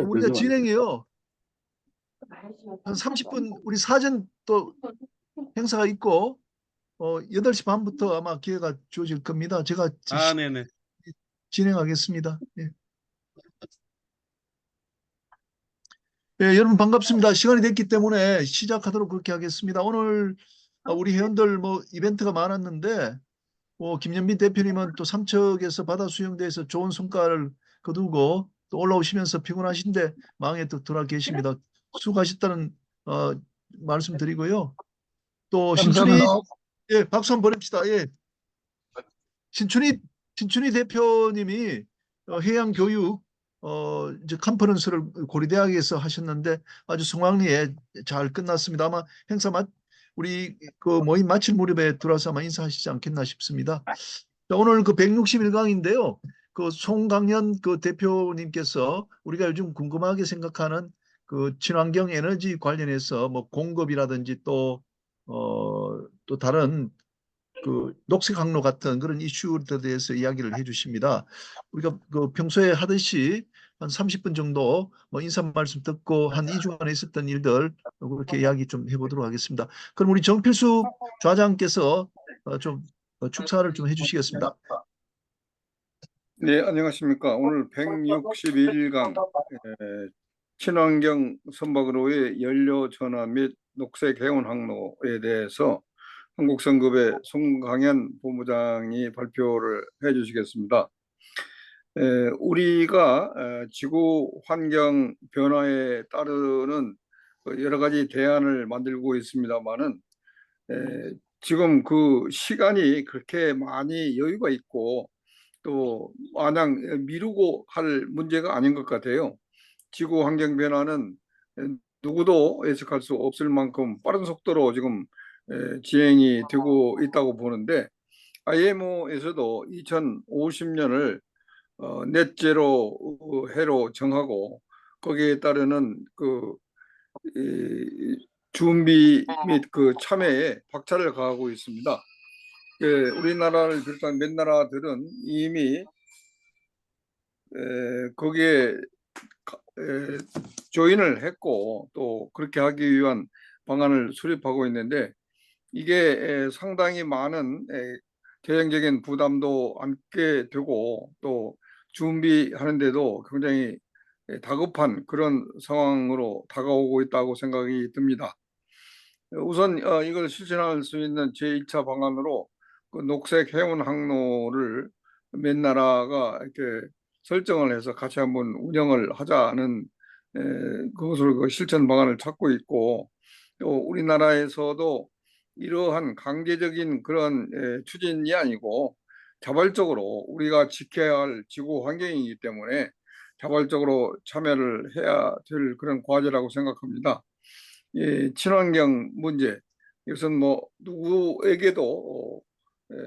우리가 진행해요. 한 30분 우리 사전 또 행사가 있고 8시 반부터 아마 기회가 주어질 겁니다. 제가 네네. 진행하겠습니다. 예. 예, 여러분 반갑습니다. 시간이 됐기 때문에 시작하도록 그렇게 하겠습니다. 오늘 우리 회원들 뭐 이벤트가 많았는데 김연빈 대표님은 또 삼척에서 바다 수영대에서 좋은 성과를 거두고 또 올라오시면서 피곤하신데 망에 또 들어와 계십니다. 수고하셨다는 말씀드리고요. 또 신춘희 예, 박수 한번 보냅시다. 예. 신춘희 대표님이 해양 교육 이제 컨퍼런스를 고려대학에서 하셨는데 아주 성황리에 잘 끝났습니다. 아마 행사 우리 그 모임 마칠 무렵에 들어와서 아마 인사하시지 않겠나 싶습니다. 자, 오늘 그 161강인데요. 그 송강현 그 대표님께서 우리가 요즘 궁금하게 생각하는 그 친환경 에너지 관련해서 뭐 공급이라든지 또 다른 그 녹색 항로 같은 그런 이슈들에 대해서 이야기를 해주십니다. 우리가 그 평소에 하듯이 한 30분 정도 뭐 인사 말씀 듣고 한 2주간에 있었던 일들 그렇게 이야기 좀 해보도록 하겠습니다. 그럼 우리 정필수 좌장께서 좀 축사를 좀 해주시겠습니다. 네, 안녕하십니까. 오늘 161강 친환경 선박으로의 연료 전환 및 녹색 해운 항로에 대해서 한국성급의 송강현 본부장이 발표를 해 주시겠습니다. 우리가 지구 환경 변화에 따르는 여러 가지 대안을 만들고 있습니다만은 지금 그 시간이 그렇게 많이 여유가 있고 또 마냥 미루고 할 문제가 아닌 것 같아요. 지구 환경 변화는 누구도 예측할 수 없을 만큼 빠른 속도로 지금 진행이 되고 있다고 보는데 IMO에서도 2050년을 넷제로 해로 정하고 거기에 따르는 그 준비 및 그 참여에 박차를 가하고 있습니다. 우리나라를 비롯한 몇 나라들은 이미 거기에 조인을 했고 또 그렇게 하기 위한 방안을 수립하고 있는데 이게 상당히 많은 재정적인 부담도 안게 되고 또 준비하는데도 굉장히 다급한 그런 상황으로 다가오고 있다고 생각이 듭니다. 우선 이걸 실천할 수 있는 제1차 방안으로 그 녹색 해운 항로를 몇 나라가 이렇게 설정을 해서 같이 한번 운영을 하자는 그것을 그 실천 방안을 찾고 있고 또 우리나라에서도 이러한 강제적인 그런 추진이 아니고 자발적으로 우리가 지켜야 할 지구 환경이기 때문에 자발적으로 참여를 해야 될 그런 과제라고 생각합니다. 친환경 문제 이것은 뭐 누구에게도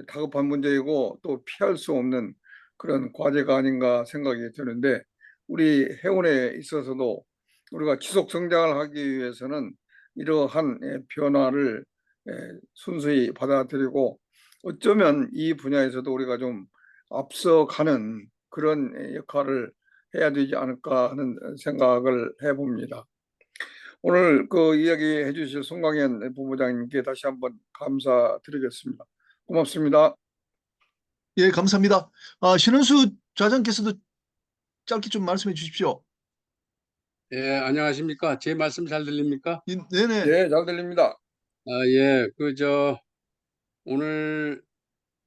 다급한 문제이고 또 피할 수 없는 그런 과제가 아닌가 생각이 드는데 우리 해운에 있어서도 우리가 지속 성장을 하기 위해서는 이러한 변화를 순수히 받아들이고 어쩌면 이 분야에서도 우리가 좀 앞서가는 그런 역할을 해야 되지 않을까 하는 생각을 해봅니다. 오늘 그 이야기해 주실 송강현 본부장님께 다시 한번 감사드리겠습니다. 고맙습니다. 예, 감사합니다. 신은수 좌장께서도 짧게 좀 말씀해 주십시오. 예, 안녕하십니까? 제 말씀 잘 들립니까? 네네. 네, 잘 들립니다. 예, 오늘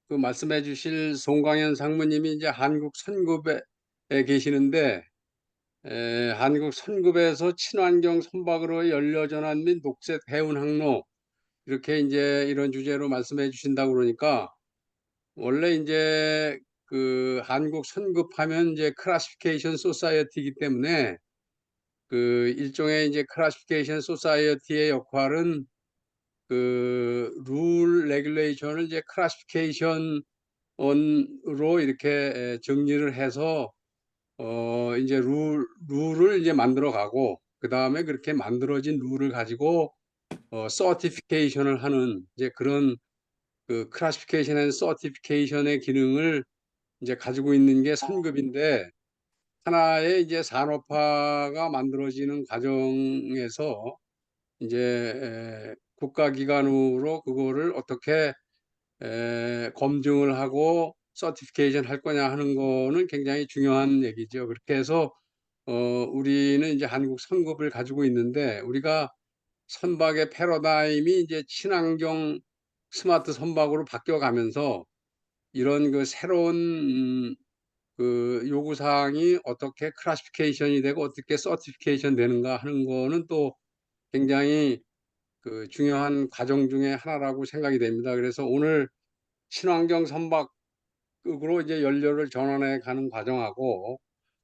그 말씀해 주실 송광현 상무님이 이제 한국 선급에 계시는데, 한국 선급에서 친환경 선박으로 연료 전환 및 녹색 해운 항로, 이렇게 이제 이런 주제로 말씀해 주신다고 그러니까, 원래 이제 그 한국 선급하면 이제 클래시피케이션 소사이어티이기 때문에 그 일종의 이제 클래시피케이션 소사이어티의 역할은 그 룰 레귤레이션을 이제 클래시피케이션으로 이렇게 정리를 해서 이제 룰을 이제 만들어 가고 그 다음에 그렇게 만들어진 룰을 가지고 서티피케이션을 하는 이제 그런 그 클래시피케이션 앤 서티피케이션의 기능을 이제 가지고 있는 게 선급인데 하나의 이제 산업화가 만들어지는 과정에서 이제 국가기관으로 그거를 어떻게 검증을 하고 서티피케이션 할 거냐 하는 거는 굉장히 중요한 얘기죠. 그렇게 해서 우리는 이제 한국 선급을 가지고 있는데, 우리가 선박의 패러다임이 이제 친환경 스마트 선박으로 바뀌어 가면서 이런 그 새로운 그 요구 사항이 어떻게 클래시피케이션이 되고 어떻게 서티피케이션 되는가 하는 거는 또 굉장히 그 중요한 과정 중에 하나라고 생각이 됩니다. 그래서 오늘 친환경 선박으로 이제 연료를 전환해 가는 과정하고,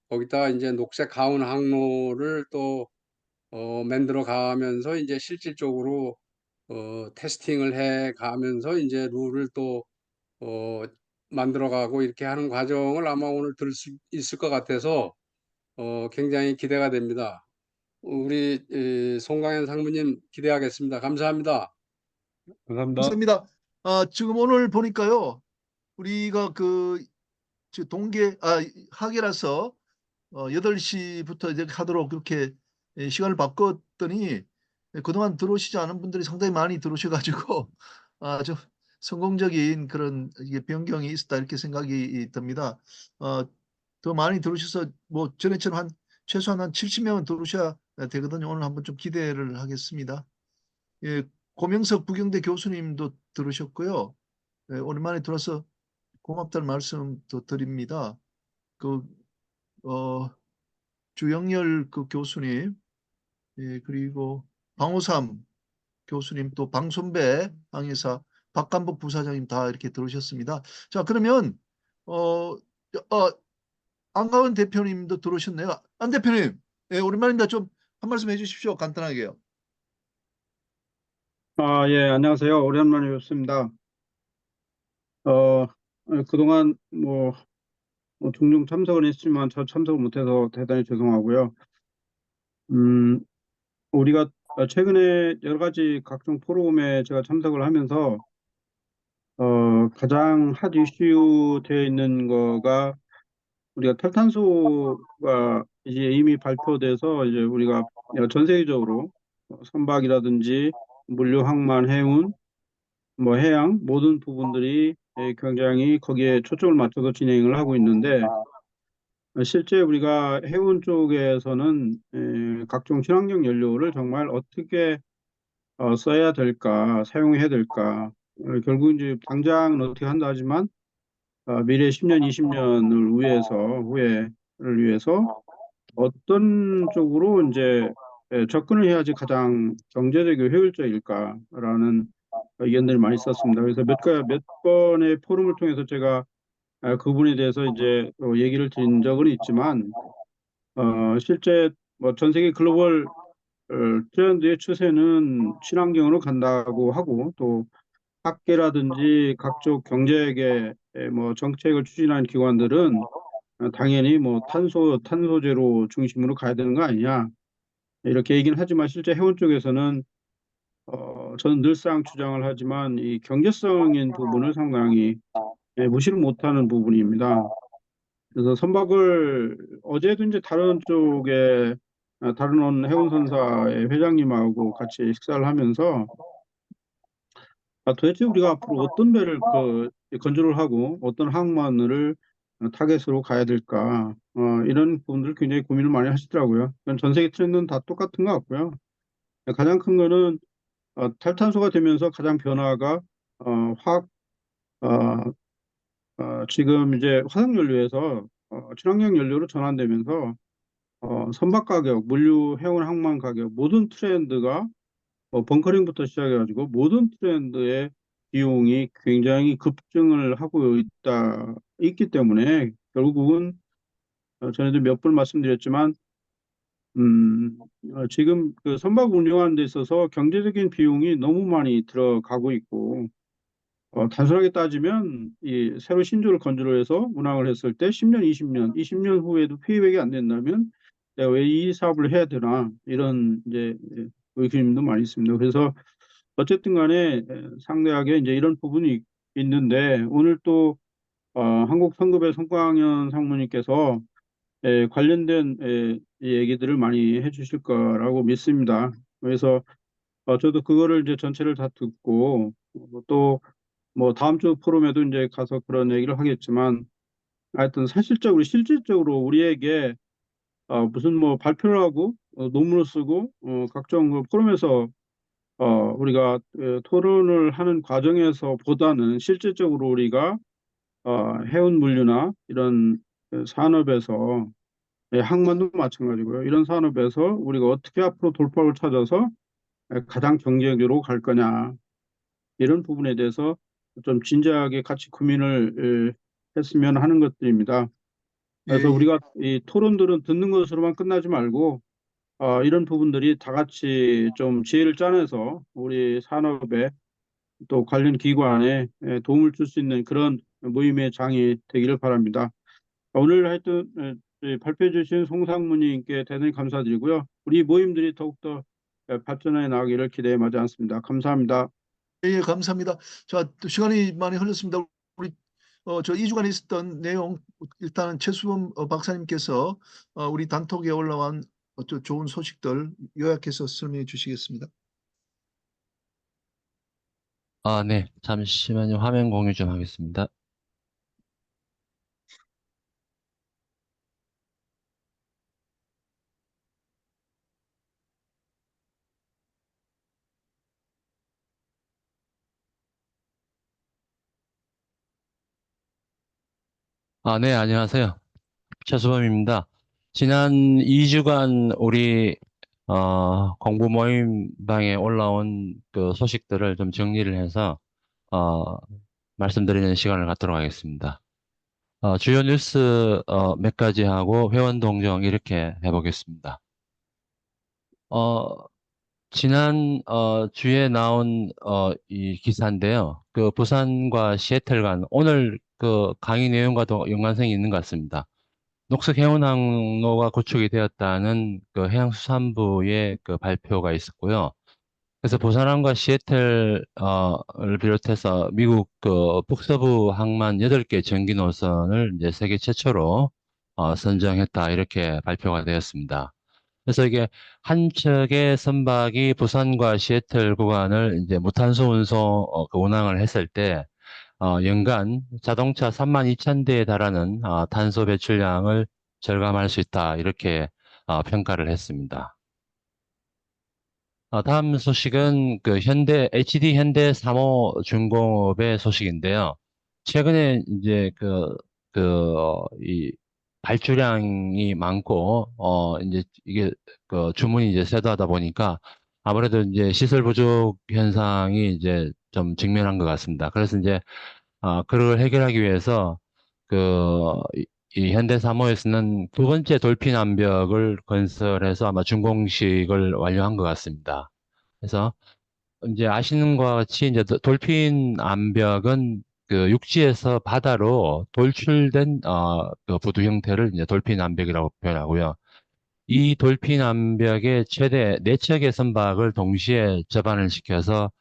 거기다 이제 녹색 가운 항로를 또 만들어 가면서 이제 실질적으로 테스팅을 해 가면서 이제 룰을 또 어, 만들어 가고 이렇게 하는 과정을 아마 오늘 들을 수 있을 것 같아서 굉장히 기대가 됩니다. 우리 송강현 상무님 기대하겠습니다. 감사합니다. 감사합니다. 감사합니다. 지금 오늘 보니까요, 우리가 동계 학예라서 8시부터 이제 하도록 그렇게 시간을 바꿨더니 그동안 들어오시지 않은 분들이 상당히 많이 들어오셔가지고 좀 성공적인 그런 이게 변경이 있었다 이렇게 생각이 듭니다. 더 많이 들어오셔서 뭐 전에처럼 최소한 한 70명은 들어오셔야 되거든요. 오늘 한번 좀 기대를 하겠습니다. 예, 고명석 부경대 교수님도 들으셨고요. 오랜만에 들어서 고맙다는 말씀도 드립니다. 그 주영열 그 교수님, 그리고 방호삼 교수님, 또 방손배 항해사, 박감복 부사장님 다 이렇게 들어오셨습니다. 자, 그러면 안가은 대표님도 들어오셨네요. 안 대표님, 오랜만입니다. 좀 한 말씀 해주십시오. 간단하게요. 예, 안녕하세요. 오랜만에 뵙습니다. 그동안 종종 참석은 했지만 저 참석을 못해서 대단히 죄송하고요. 우리가 최근에 여러 가지 각종 포럼에 제가 참석을 하면서 가장 핫 이슈 되어 있는 거가 우리가 탈탄소가 이제 이미 발표돼서 이제 우리가 전 세계적으로 선박이라든지 물류, 항만, 해운, 해양 모든 부분들이 굉장히 거기에 초점을 맞춰서 진행을 하고 있는데, 실제 우리가 해운 쪽에서는 각종 친환경 연료를 정말 어떻게 써야 될까, 사용해야 될까, 결국 이제 당장은 어떻게 한다 하지만 미래 10년, 20년을 위해서, 후회를 위해서 어떤 쪽으로 이제 접근을 해야지 가장 경제적이고 효율적일까라는 의견들이 많이 있었습니다. 그래서 몇 번의 포럼을 통해서 제가 그 부분에 대해서 이제 얘기를 드린 적은 있지만, 실제 전 세계 글로벌 트렌드의 추세는 친환경으로 간다고 하고, 또 학계라든지 각종 경제계 정책을 추진하는 기관들은 당연히 탄소제로 중심으로 가야 되는 거 아니냐 이렇게 얘기는 하지만, 실제 해운 쪽에서는 저는 늘상 주장을 하지만 이 경제성인 부분을 상당히 무시를 못하는 부분입니다. 그래서 선박을 어제도 이제 다른 쪽에 다른 해운선사의 회장님하고 같이 식사를 하면서 도대체 우리가 앞으로 어떤 배를 건조를 하고 어떤 항만을 타겟으로 가야 될까, 이런 부분들 굉장히 고민을 많이 하시더라고요. 전 세계 트렌드는 다 똑같은 것 같고요. 가장 큰 거는 탈탄소가 되면서 가장 변화가 화학 지금 이제 화석연료에서 친환경 연료로 전환되면서 선박 가격, 물류, 해운 항만 가격 모든 트렌드가 벙커링부터 시작해가지고 모든 트렌드의 비용이 굉장히 급증을 하고 있기 때문에 결국은 전에도 몇 번 말씀드렸지만 지금 그 선박 운영하는 데 있어서 경제적인 비용이 너무 많이 들어가고 있고, 단순하게 따지면 이 새로 신조를 건조를 해서 운항을 했을 때 10년, 20년 후에도 페이백이 안 된다면 내가 왜 이 사업을 해야 되나, 이런 이제 의견도 많이 있습니다. 그래서 어쨌든 간에 상대하게 이제 이런 부분이 있는데, 오늘 또 한국 선급의 송광현 상무님께서 관련된 이 얘기들을 많이 해주실 거라고 믿습니다. 그래서 저도 그거를 이제 전체를 다 듣고 또 뭐 다음 주 포럼에도 이제 가서 그런 얘기를 하겠지만 하여튼 사실적으로 실질적으로 우리에게 무슨 뭐 발표를 하고 논문을 쓰고 각종 그 포럼에서 우리가 토론을 하는 과정에서 보다는 실질적으로 우리가 해운 물류나 이런 산업에서 항만도 마찬가지고요. 이런 산업에서 우리가 어떻게 앞으로 돌파구를 찾아서 가장 경쟁적으로 갈 거냐 이런 부분에 대해서 좀 진지하게 같이 고민을 했으면 하는 것들입니다. 예, 그래서 예. 우리가 이 토론들은 듣는 것으로만 끝나지 말고 이런 부분들이 다 같이 좀 지혜를 짜내서 우리 산업에 또 관련 기관에 도움을 줄 수 있는 그런 모임의 장이 되기를 바랍니다. 오늘 하여튼 발표해 주신 송상무님께 대단히 감사드리고요. 우리 모임들이 더욱더 발전해 나가기를 기대해 마지 않습니다. 감사합니다. 예, 감사합니다. 자, 또 시간이 많이 흘렀습니다. 우리 저 2주간 있었던 내용 일단 최수범 박사님께서 우리 단톡에 올라온 또 좋은 소식들 요약해서 설명해 주시겠습니다. 네. 잠시만요. 화면 공유 좀 하겠습니다. 네, 안녕하세요. 최수범입니다. 지난 2주간 우리 공부 모임방에 올라온 그 소식들을 좀 정리를 해서 어, 말씀드리는 시간을 갖도록 하겠습니다. 주요 뉴스 몇 가지 하고 회원 동정 이렇게 해보겠습니다. 지난 주에 나온 이 기사인데요. 그 부산과 시애틀 간 오늘 그 강의 내용과도 연관성이 있는 것 같습니다. 녹색 해운 항로가 구축이 되었다는 그 해양수산부의 그 발표가 있었고요. 그래서 부산항과 시애틀을 비롯해서 미국 그 북서부 항만 8개 전기 노선을 이제 세계 최초로 선정했다 이렇게 발표가 되었습니다. 그래서 이게 한 척의 선박이 부산과 시애틀 구간을 이제 무탄소 운송 그 운항을 했을 때 연간 자동차 32,000대에 달하는 탄소 배출량을 절감할 수 있다 이렇게 평가를 했습니다. 다음 소식은 그 HD 현대 3호 중공업의 소식인데요. 최근에 이제 이 발주량이 많고, 이제 이게 그 주문이 이제 쇄도하다 보니까 아무래도 이제 시설 부족 현상이 이제 좀 직면한 것 같습니다. 그래서 이제, 그걸 해결하기 위해서 이 현대 3호에서는 두 번째 돌핀 암벽을 건설해서 아마 준공식을 완료한 것 같습니다. 그래서 이제 아시는 것과 같이 이제 돌핀 암벽은 그 육지에서 바다로 돌출된 그 부두 형태를 이제 돌핀 암벽이라고 표현하고요. 이 돌핀 암벽에 최대 4척의 선박을 동시에 접안을 시켜서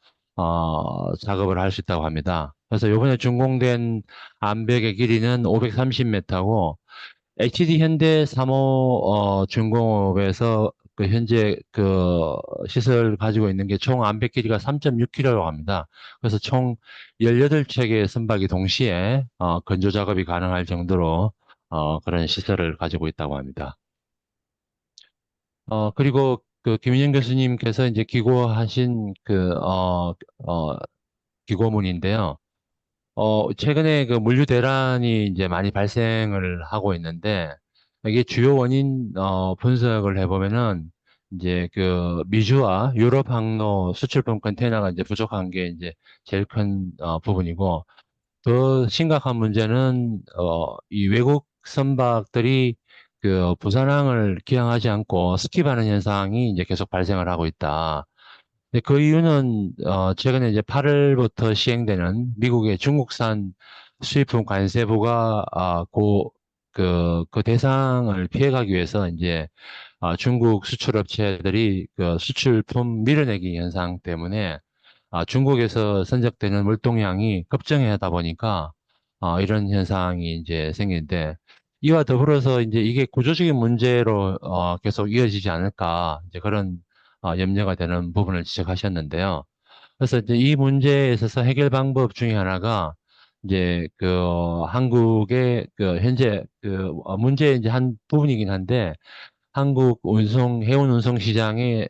작업을 할 수 있다고 합니다. 그래서 이번에 준공된 암벽의 길이는 530m고 HD 현대 3호 중공업에서 그 현재 그 시설 가지고 있는 게 총 암벽 길이가 3.6km라고 합니다. 그래서 총 18척의 선박이 동시에 건조 작업이 가능할 정도로 그런 시설을 가지고 있다고 합니다. 그리고 그 김인영 교수님께서 이제 기고하신 기고문인데요. 최근에 그 물류 대란이 이제 많이 발생을 하고 있는데, 이게 주요 원인, 분석을 해보면은, 이제 그 미주와 유럽 항로 수출품 컨테이너가 이제 부족한 게 이제 제일 큰, 부분이고, 더 심각한 문제는, 이 외국 선박들이 그 부산항을 기항하지 않고 스킵하는 현상이 이제 계속 발생을 하고 있다. 근데 그 이유는 최근에 이제 8월부터 시행되는 미국의 중국산 수입품 관세부가 그 대상을 피해가기 위해서 이제 중국 수출업체들이 그 수출품 밀어내기 현상 때문에 중국에서 선적되는 물동량이 급증하다 보니까 이런 현상이 이제 생기는데 이와 더불어서 이제 이게 구조적인 문제로 계속 이어지지 않을까 이제 그런 염려가 되는 부분을 지적하셨는데요. 그래서 이제 이 문제에 있어서 해결 방법 중에 하나가 이제 그 한국의 그 현재 그 문제의 이제 한 부분이긴 한데 한국 해운 운송 시장에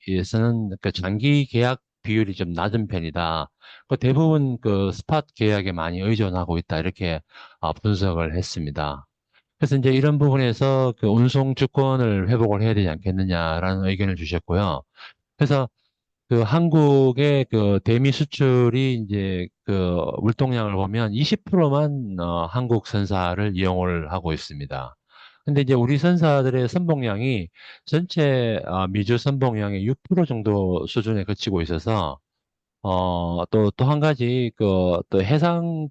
에서는 그 장기 계약 비율이 좀 낮은 편이다. 그 대부분 그 스팟 계약에 많이 의존하고 있다. 이렇게 분석을 했습니다. 그래서 이제 이런 부분에서 그 운송 주권을 회복을 해야 되지 않겠느냐라는 의견을 주셨고요. 그래서 그 한국의 그 대미 수출이 이제 그 물동량을 보면 20%만 한국 선사를 이용을 하고 있습니다. 근데 이제 우리 선사들의 선봉량이 전체 미주 선봉량의 6% 정도 수준에 그치고 있어서 또 한 가지, 또 해상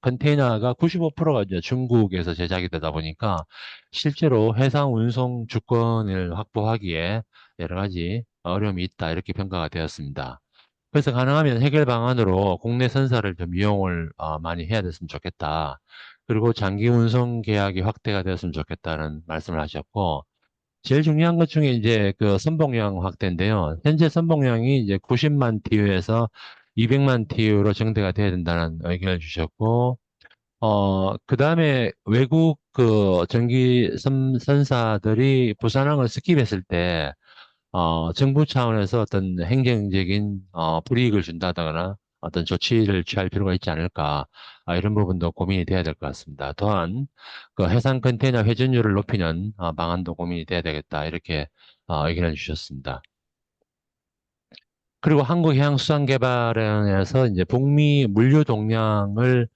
컨테이너가 95%가 이제 중국에서 제작이 되다 보니까 실제로 해상 운송 주권을 확보하기에 여러 가지 어려움이 있다. 이렇게 평가가 되었습니다. 그래서 가능하면 해결 방안으로 국내 선사를 좀 이용을 많이 해야 됐으면 좋겠다. 그리고 장기 운송 계약이 확대가 되었으면 좋겠다는 말씀을 하셨고, 제일 중요한 것 중에 이제 그 선봉량 확대인데요. 현재 선봉량이 이제 90만 TU에서 200만 TU로 정대가 돼야 된다는 의견을 주셨고, 그 다음에 외국 그 선사들이 부산항을 스킵했을 때, 정부 차원에서 어떤 행정적인 불이익을 준다거나 어떤 조치를 취할 필요가 있지 않을까, 이런 부분도 고민이 돼야 될 것 같습니다. 또한 그 해상 컨테이너 회전율을 높이는 방안도 고민이 돼야 되겠다, 이렇게 의견을 주셨습니다. 그리고 한국해양수산개발원에서 이제 북미 물류 동량을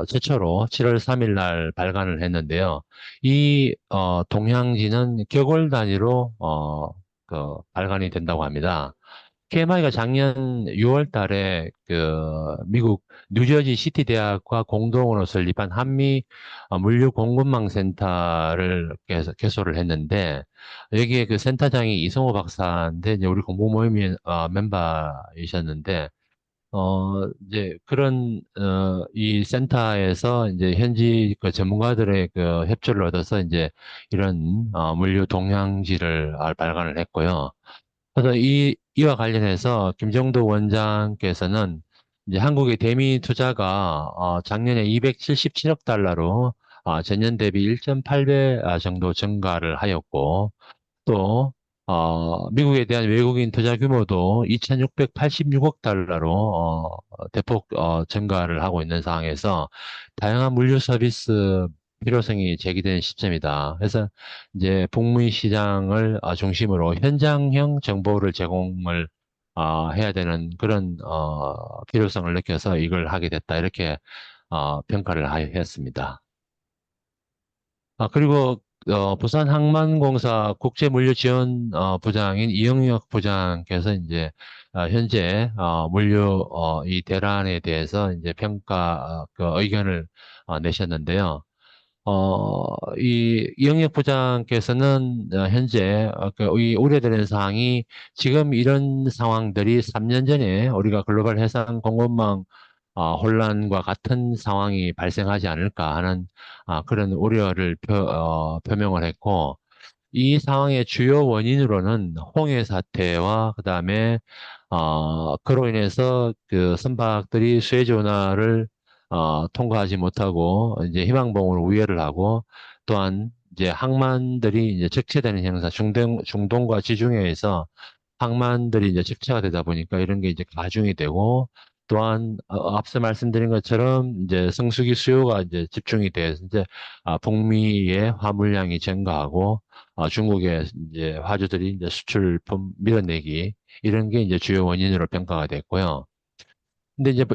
최초로 7월 3일 날 발간을 했는데요. 이 동향지는 격월 단위로 발간이 된다고 합니다. KMI가 작년 6월 달에 그 미국 뉴저지 시티 대학과 공동으로 설립한 한미 물류 공급망 센터를 개소를 했는데, 여기에 그 센터장이 이성호 박사인데 이제 우리 공부 모임의 멤버이셨는데, 이제 그런 이 센터에서 이제 현지 그 전문가들의 그 협조를 얻어서 이제 이런 물류 동향지를 발간을 했고요. 그래서 이와 관련해서 김정도 원장께서는 이제 한국의 대미 투자가 작년에 277억 달러로 전년 대비 1.8배 정도 증가를 하였고, 또 미국에 대한 외국인 투자 규모도 2,686억 달러로 대폭 증가를 하고 있는 상황에서 다양한 물류 서비스 필요성이 제기된 시점이다. 그래서 이제 북미 시장을 중심으로 현장형 정보를 제공을 해야 되는 그런 필요성을 느껴서 이걸 하게 됐다. 이렇게 평가를 했습니다. 그리고 부산항만공사 국제물류지원 부장인 이영혁 부장께서 이제 현재 물류 이 대란에 대해서 이제 평가 그 의견을 내셨는데요. 이 이영혁 부장께서는 현재 이 우려되는 사항이 지금 이런 상황들이 3년 전에 우리가 글로벌 해상 공급망 혼란과 같은 상황이 발생하지 않을까 하는 그런 우려를 표명을 했고, 이 상황의 주요 원인으로는 홍해 사태와 그다음에 그로 인해서 그 선박들이 수에즈 운하를 통과하지 못하고 이제 희망봉으로 우회를 하고, 또한 이제 항만들이 이제 적체되는 현상, 중동과 지중해에서 항만들이 이제 적체가 되다 보니까 이런 게 이제 가중이 되고, 또한 앞서 말씀드린 것처럼 이제 성수기 수요가 이제 집중이 돼서 이제 북미의 화물량이 증가하고 중국의 이제 화주들이 이제 수출품 밀어내기, 이런 게 이제 주요 원인으로 평가가 됐고요. 근데 이제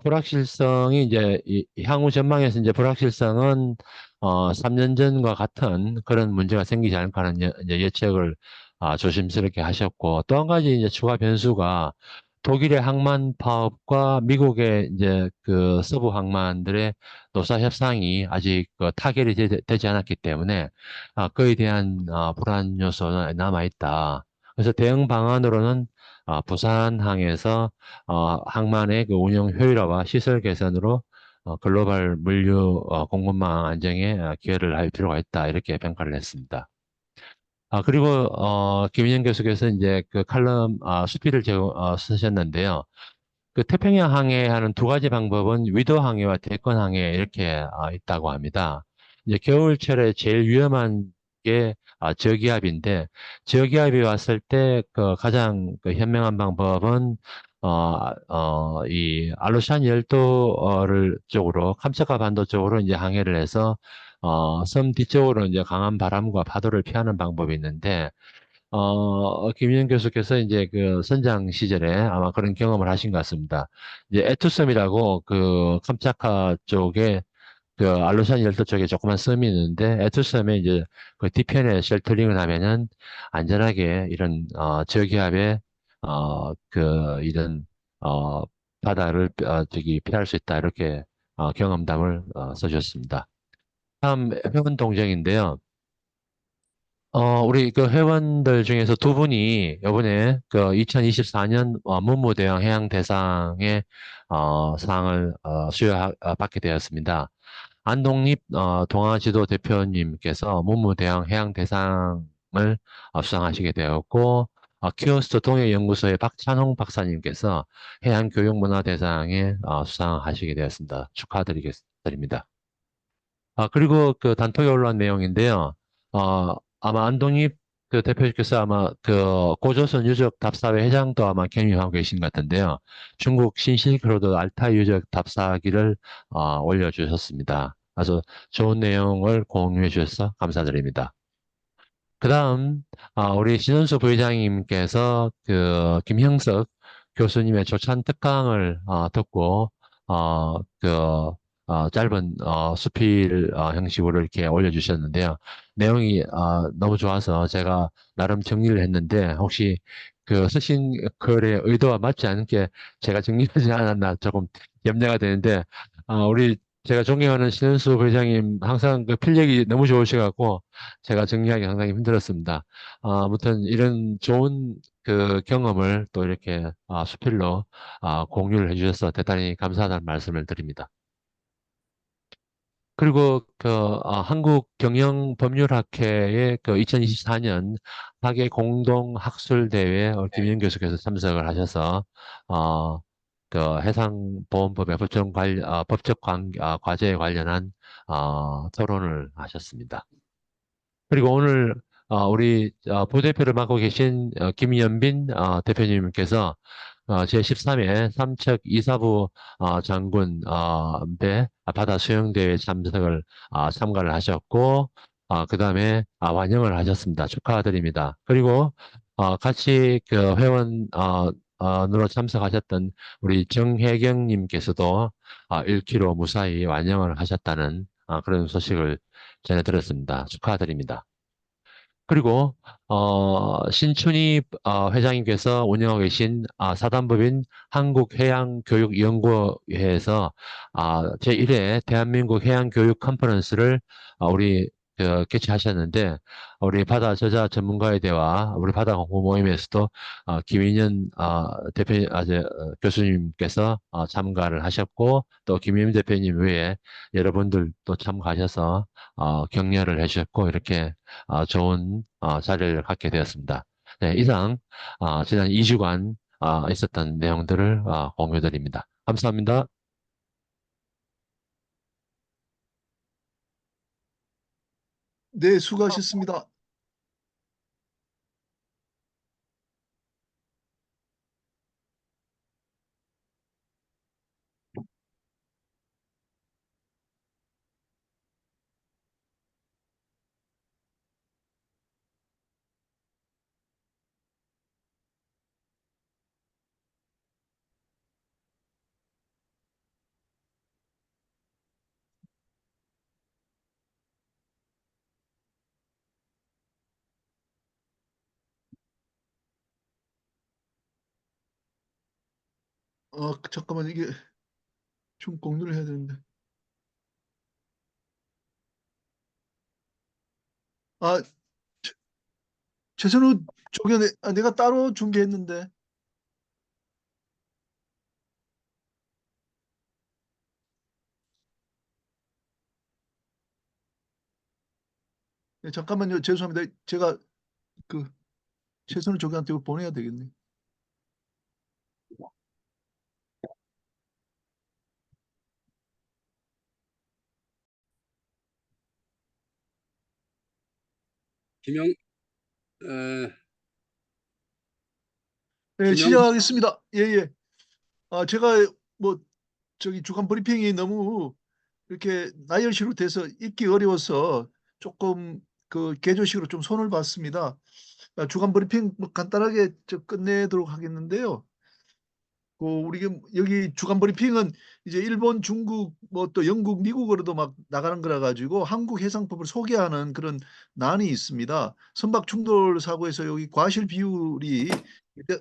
불확실성이 이제 향후 전망에서 이제 불확실성은 3년 전과 같은 그런 문제가 생기지 않을까 하는 이제 예측을 조심스럽게 하셨고, 또 한 가지 이제 추가 변수가 독일의 항만 파업과 미국의 이제 그 서부 항만들의 노사 협상이 아직 타결이 되지 않았기 때문에 그에 대한 불안 요소는 남아 있다. 그래서 대응 방안으로는 부산항에서 항만의 그 운영 효율화와 시설 개선으로 글로벌 물류 공급망 안정에 기여를 할 필요가 있다. 이렇게 평가를 했습니다. 그리고 김인영 교수께서 이제 그 칼럼 수필을 쓰셨는데요. 그 태평양 항해하는 두 가지 방법은 위도 항해와 대권 항해 이렇게 있다고 합니다. 이제 겨울철에 제일 위험한 게 저기압인데 저기압이 왔을 때 그 가장 그 현명한 방법은 이 알루시안 열도를 쪽으로 캄차카 반도 쪽으로 이제 항해를 해서 섬 뒤쪽으로 이제 강한 바람과 파도를 피하는 방법이 있는데 김윤 교수께서 이제 그 선장 시절에 아마 그런 경험을 하신 것 같습니다. 이제 에투섬이라고 그 캄차카 쪽에 그 알루산 열도 쪽에 조그만 섬이 있는데 에투섬에 이제 그 뒤편에 쉘터링을 하면은 안전하게 이런 저기압에 그 이런 어 바다를 저기 피할 수 있다 이렇게 경험담을 써주셨습니다. 다음 회원 동정인데요. 우리 그 회원들 중에서 두 분이 이번에 그 2024년 문무대왕 해양대상의 상을 받게 되었습니다. 안동립 동아지도 대표님께서 문무대왕 해양대상을 수상하시게 되었고, 키오스트 동해연구소의 박찬홍 박사님께서 해양교육문화대상에 수상하시게 되었습니다. 축하드립니다. 그리고 그 단톡에 올라온 내용인데요. 아마 안동입 그 대표님께서 아마 그 고조선 유적 답사회 회장도 아마 겸임하고 계신 것 같은데요. 중국 신실크로드 알타이 유적 답사기를 올려주셨습니다. 아주 좋은 내용을 공유해 주셔서 감사드립니다. 그 다음, 우리 신원수 부회장님께서 그 김형석 교수님의 조찬 특강을 듣고, 짧은 수필 형식으로 이렇게 올려주셨는데요. 내용이 너무 좋아서 제가 나름 정리를 했는데, 혹시 그 쓰신 글의 의도와 맞지 않게 제가 정리하지 않았나 조금 염려가 되는데, 우리 제가 존경하는 신은수 부회장님 항상 그 필력이 너무 좋으셔갖고, 제가 정리하기 상당히 힘들었습니다. 아무튼 이런 좋은 그 경험을 또 이렇게 수필로 공유를 해주셔서 대단히 감사하다는 말씀을 드립니다. 그리고 그 한국경영법률학회의 그 2024년 학예 공동학술대회 김윤 교수께서 참석을 하셔서 해상보험법의 법적 과제에 관련한 토론을 하셨습니다. 그리고 오늘 우리 부대표를 맡고 계신 김연빈 대표님께서 제13회 삼척 이사부 장군 배 바다 수영대회 참가를 하셨고 그 다음에 완영을 하셨습니다. 축하드립니다. 그리고 같이 그 회원 으로 참석하셨던 우리 정혜경님께서도 1km 무사히 완영을 하셨다는 그런 소식을 전해 들었습니다. 축하드립니다. 그리고 신춘희 회장님께서 운영하고 계신 사단법인 한국해양교육연구회에서 제1회 대한민국 해양교육 컨퍼런스를 우리 개최하셨는데 우리 바다 저자 전문가의 대화 우리 바다 공부 모임에서도 김인현 교수님께서 참가를 하셨고 또 김임 대표님 외에 여러분들 또 참가하셔서 격려를 해주셨고 이렇게 좋은 자리를 갖게 되었습니다. 네, 이상 지난 2주간 있었던 내용들을 공유드립니다. 감사합니다. 네, 수고하셨습니다. 잠깐만, 이게 좀 공유를 해야 되는데. 아, 최선우 쪽에 내가 따로 중계했는데. 잠깐만요. 죄송합니다. 제가 그 최선을 저기한테 이걸 보내야 되겠네. 김영, 에, 네, 김영, 시작하겠습니다. 예, 예. 제가 뭐 저기 주간 브리핑이 너무 이렇게 나열식으로 돼서 읽기 어려워서 조금 그 개조식으로 좀 손을 봤습니다. 주간 브리핑 뭐 간단하게 끝내도록 하겠는데요. 우리 여기 주간 브리핑은 이제 일본, 중국, 뭐 또 영국, 미국으로도 막 나가는 거라 가지고 한국 해상법을 소개하는 그런 난이 있습니다. 선박 충돌 사고에서 여기 과실 비율이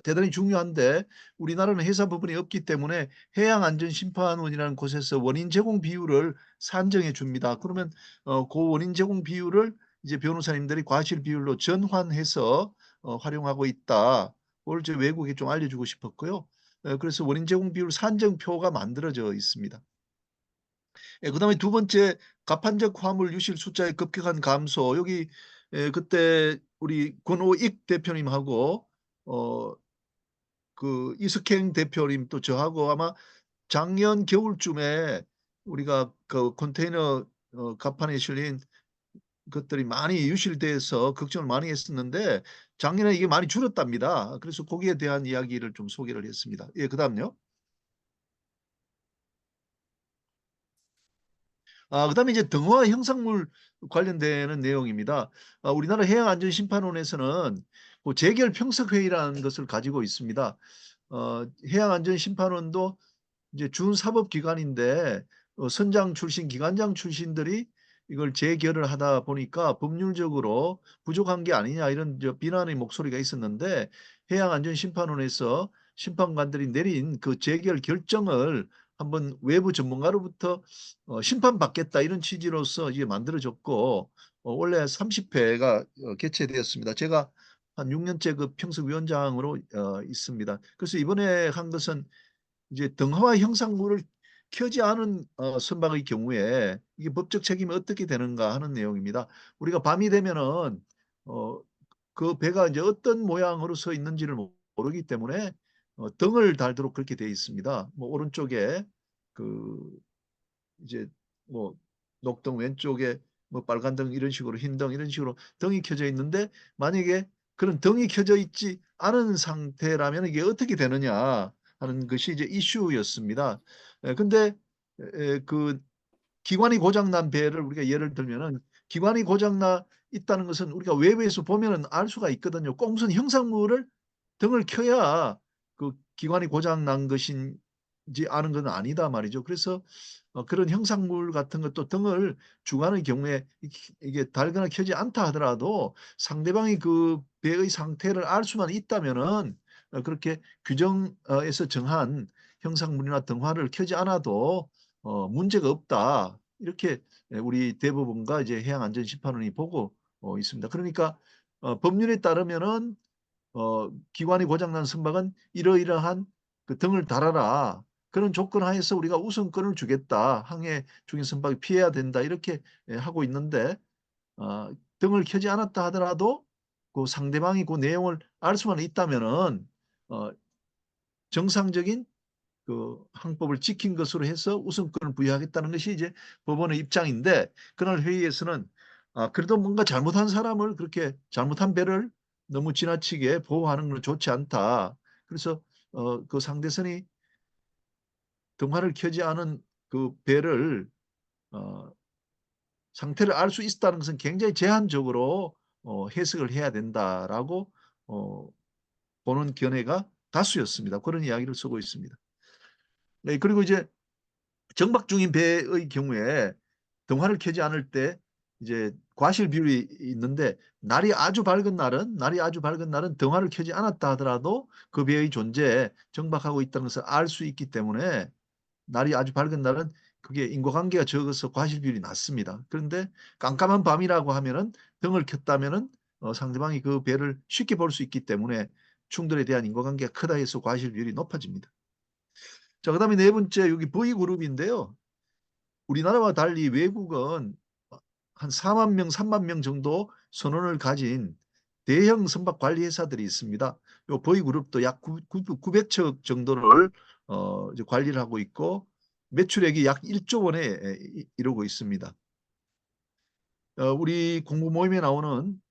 대단히 중요한데 우리나라는 해사법원이 없기 때문에 해양안전심판원이라는 곳에서 원인 제공 비율을 산정해 줍니다. 그러면 그 원인 제공 비율을 이제 변호사님들이 과실 비율로 전환해서 활용하고 있다. 그걸 이제 외국에 좀 알려주고 싶었고요. 그래서 원인 제공 비율 산정표가 만들어져 있습니다. 그다음에 두 번째, 가판적 화물 유실 숫자의 급격한 감소. 여기 그때 우리 권오익 대표님하고 그 이석행 대표님 또 저하고 아마 작년 겨울쯤에 우리가 그 컨테이너 가판에 실린 것들이 많이 유실돼서 걱정을 많이 했었는데 작년에 이게 많이 줄었답니다. 그래서 거기에 대한 이야기를 좀 소개를 했습니다. 예, 그다음요. 그다음에 이제 등호와 형상물 관련되는 내용입니다. 우리나라 해양안전심판원에서는 그 재결 평석회의라는 것을 가지고 있습니다. 해양안전심판원도 이제 준사법기관인데 선장 출신, 기관장 출신들이 이걸 재결을 하다 보니까 법률적으로 부족한 게 아니냐 이런 비난의 목소리가 있었는데 해양안전심판원에서 심판관들이 내린 그 재결 결정을 한번 외부 전문가로부터 심판받겠다 이런 취지로서 이게 만들어졌고 원래 30회가 개최되었습니다. 제가 한 6년째 그 평석위원장으로 있습니다. 그래서 이번에 한 것은 이제 등하와 형상물을 켜지 않은 선박의 경우에 이게 법적 책임이 어떻게 되는가 하는 내용입니다. 우리가 밤이 되면은 어, 그 배가 이제 어떤 모양으로 서 있는지를 모르기 때문에 등을 달도록 그렇게 되어 있습니다. 뭐 오른쪽에 그 이제 뭐 녹등, 왼쪽에 뭐 빨간 등 이런 식으로 흰 등 이런 식으로 등이 켜져 있는데 만약에 그런 등이 켜져 있지 않은 상태라면 이게 어떻게 되느냐 하는 것이 이제 이슈였습니다. 근데 그 기관이 고장난 배를 우리가 예를 들면은 기관이 고장나 있다는 것은 우리가 외부에서 보면은 알 수가 있거든요. 꼭 무슨 형상물을 등을 켜야 그 기관이 고장난 것인지 아는 건 아니다 말이죠. 그래서 그런 형상물 같은 것도 등을 주관의 경우에 이게 달거나 켜지 않다 하더라도 상대방이 그 배의 상태를 알 수만 있다면은 그렇게 규정에서 정한 형상물이나 등화를 켜지 않아도 문제가 없다. 이렇게 우리 대법원과 이제 해양안전심판원이 보고 있습니다. 그러니까 법률에 따르면은 기관이 고장난 선박은 이러이러한 그 등을 달아라. 그런 조건 하에서 우리가 우선권을 주겠다. 항해 중인 선박이 피해야 된다. 이렇게 하고 있는데 등을 켜지 않았다 하더라도 그 상대방이 그 내용을 알 수만 있다면은 어, 정상적인 그 항법을 지킨 것으로 해서 우선권을 부여하겠다는 것이 이제 법원의 입장인데 그날 회의에서는 그래도 뭔가 잘못한 사람을 그렇게 잘못한 배를 너무 지나치게 보호하는 건 좋지 않다. 그래서 그 상대선이 등화를 켜지 않은 그 배를 어, 상태를 알 수 있다는 것은 굉장히 제한적으로 해석을 해야 된다라고 어, 보는 견해가 다수였습니다. 그런 이야기를 쓰고 있습니다. 네, 그리고 이제 정박 중인 배의 경우에 등화를 켜지 않을 때 이제 과실 비율이 있는데 날이 아주 밝은 날은 등화를 켜지 않았다 하더라도 그 배의 존재 정박하고 있다는 것을 알 수 있기 때문에 날이 아주 밝은 날은 그게 인과관계가 적어서 과실 비율이 낮습니다. 그런데 깜깜한 밤이라고 하면은 등을 켰다면은 상대방이 그 배를 쉽게 볼 수 있기 때문에 충돌에 대한 인과관계가 크다 해서 과실 비율이 높아집니다. 자, 그다음에 네 번째 여기 V그룹인데요. 우리나라와 달리 외국은 한 4만 명, 3만 명 정도 선원을 가진 대형 선박 관리 회사들이 있습니다. 요 보이그룹도 약 900척 정도를 이제 관리를 하고 있고 매출액이 약 1조 원에 이르고 있습니다. 우리 공부 모임에 나오는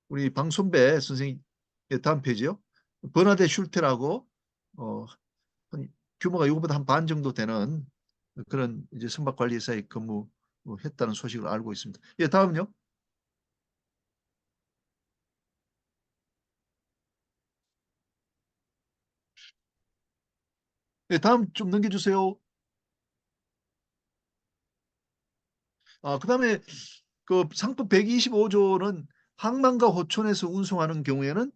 우리 방손배 선생님 다음 페이지요. 버나데 슐테라고 규모가 이거보다 한 반 정도 되는 그런 이제 선박 관리 회사에 근무했다는 소식을 알고 있습니다. 예, 다음요. 예, 다음 좀 넘겨주세요. 그다음에 그 상품 125조는 항만과 호촌에서 운송하는 경우에는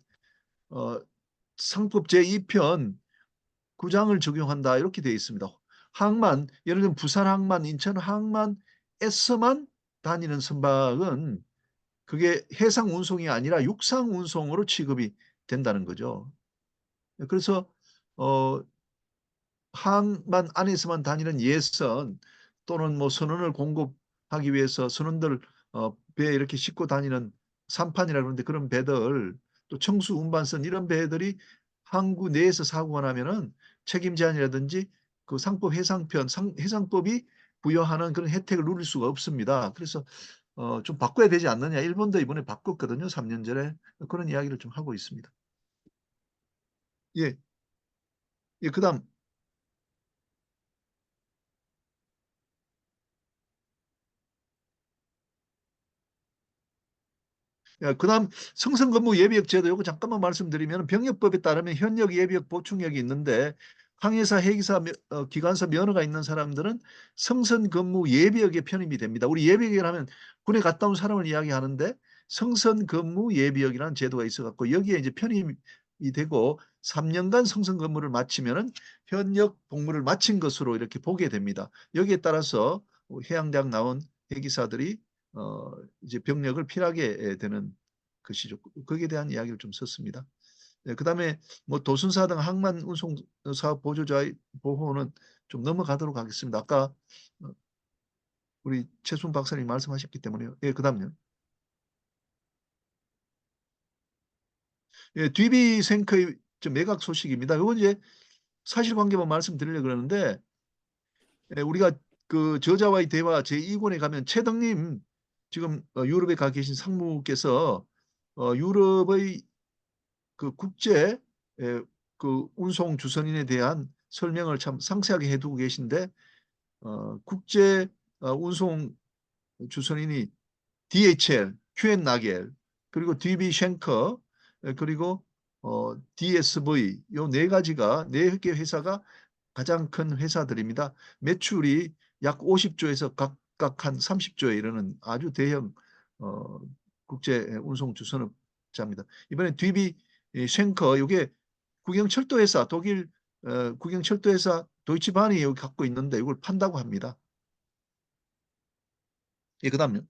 상법 제2편 9장을 적용한다 이렇게 되어 있습니다. 항만, 예를 들면 부산 항만, 인천 항만에서만 다니는 선박은 그게 해상 운송이 아니라 육상 운송으로 취급이 된다는 거죠. 그래서 항만 안에서만 다니는 예선 또는 뭐 선원을 공급하기 위해서 선원들 배에 이렇게 싣고 다니는 sam판이라 그러는데 그런 배들 또 청수 운반선 이런 배들이 항구 내에서 사고가 나면은 책임 제한이라든지 그 상법 해상편 해상법이 부여하는 그런 혜택을 누릴 수가 없습니다. 그래서 좀 바꿔야 되지 않느냐. 일본도 이번에 바꿨거든요. 3년 전에 그런 이야기를 좀 하고 있습니다. 예, 예, 그다음 그다음 성선근무 예비역 제도 이거 잠깐만 말씀드리면 병역법에 따르면 현역 예비역 보충역이 있는데 항해사, 해기사, 기관사 면허가 있는 사람들은 성선근무 예비역에 편입이 됩니다. 우리 예비역이라면 군에 갔다 온 사람을 이야기하는데 성선근무 예비역이라는 제도가 있어갖고 여기에 이제 편입이 되고 3년간 성선근무를 마치면은 현역 복무를 마친 것으로 이렇게 보게 됩니다. 여기에 따라서 해양대학 나온 해기사들이 이제 병력을 필요하게 되는 것이죠. 거기에 대한 이야기를 좀 썼습니다. 그다음에 뭐 도순사 등 항만 운송 사업 보조자 보호는 좀 넘어가도록 하겠습니다. 아까 어, 우리 최순 박사님 말씀하셨기 때문에요. 예, 그다음요. 예, DB 생커의 매각 소식입니다. 이건 이제 사실관계만 말씀드리려고 그러는데 우리가 그 저자와의 대화 제2권에 가면 최덕님 지금 유럽에 가 계신 상무께서 유럽의 그 국제 그 운송 주선인에 대한 설명을 참 상세하게 해두고 계신데 국제 운송 주선인이 DHL, QN 나겔, 그리고 DB 쉔커, 그리고 DSV 요 네 가지가 네 개 회사가 가장 큰 회사들입니다. 매출이 약 50조에서 각각 한 30조에 이르는 아주 대형 국제 운송 주선업자입니다. 이번에 DB 쉔커 이게 국영철도회사 독일 국영철도회사 도이치반이 여기 갖고 있는데 이걸 판다고 합니다. 예, 그다음요.